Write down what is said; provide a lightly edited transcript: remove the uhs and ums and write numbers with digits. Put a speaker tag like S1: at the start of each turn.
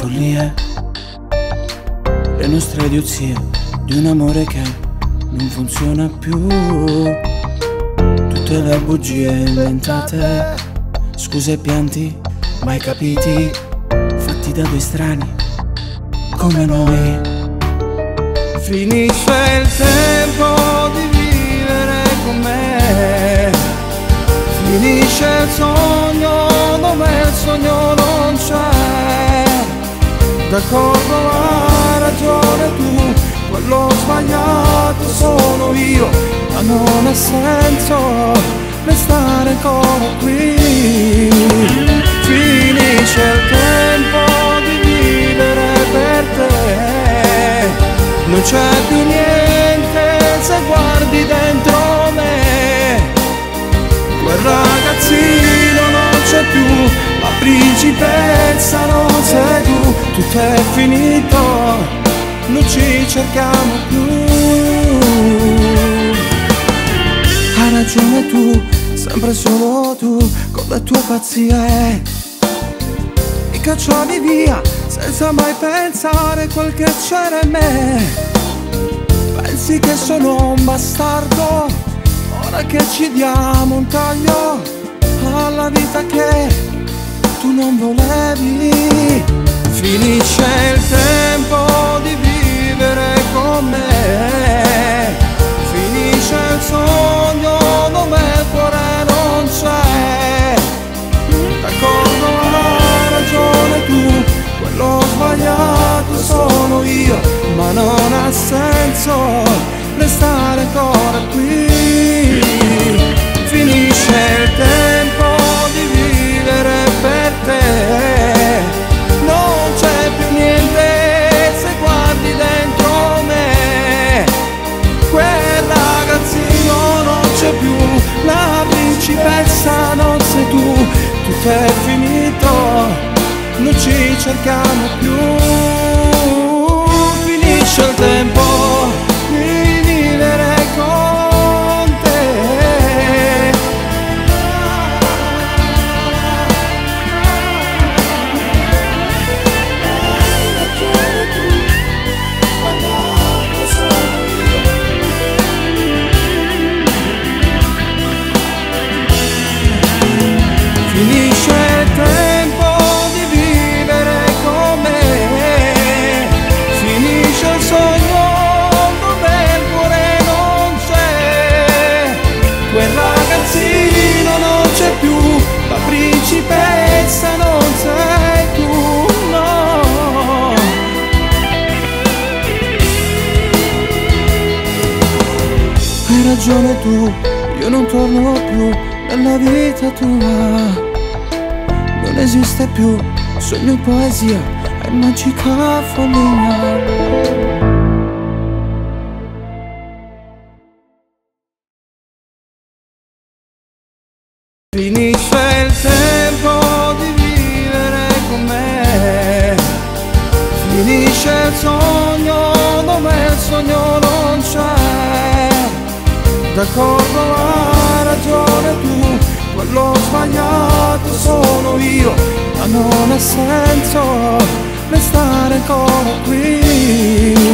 S1: follie, le nostre idiozie di un amore che non funziona più. Tutte le bugie inventate, scuse e pianti mai capiti, fatti da due strani come noi.
S2: Finisce il tempo di vivere con me, finisce il sogno dove il sogno non c'è. D'accordo, hai ragione tu, quello sbagliato sono io, ma non ha senso restare ancora qui. Finisce il tempo di vivere per te, non c'è più niente se guardi dentro me. Quel ragazzino non c'è più, la principessa non sei tu. Tutto è finito, non ci cerchiamo più. Hai ragione tu, sempre solo tu, con le tue pazzie mi cacciavi via senza mai pensare quel che c'era in me. Pensi che sono un bastardo, ora che ci diamo un taglio alla vita che tu non volevi. Finisce il tempo di vivere con me, finisce il sogno dove il cuore non c'è. D'accordo, hai ragione tu, quello sbagliato sono io, ma non ha senso restare ancora qui. Finisce il tempo di vivere per te, non c'è più niente se guardi dentro me. Quel ragazzino non c'è più, la principessa non sei tu. Tutto è finito, non ci cerchiamo più. Finisce il tempo di vivere con te. Finisce il tempo di vivere con me, finisce il sogno dove il cuore non c'è. Quel ragazzino non c'è più, la principessa non sei tu, no. Hai ragione tu, io non torno più nella vita tua. Non esiste più sogno e poesia, è magica follia. Finisce il tempo di vivere con me, finisce il sogno dove il sogno non c'è. D'accordo, hai ragione tu, quello sbagliato sono io, ma non ha senso restare ancora qui.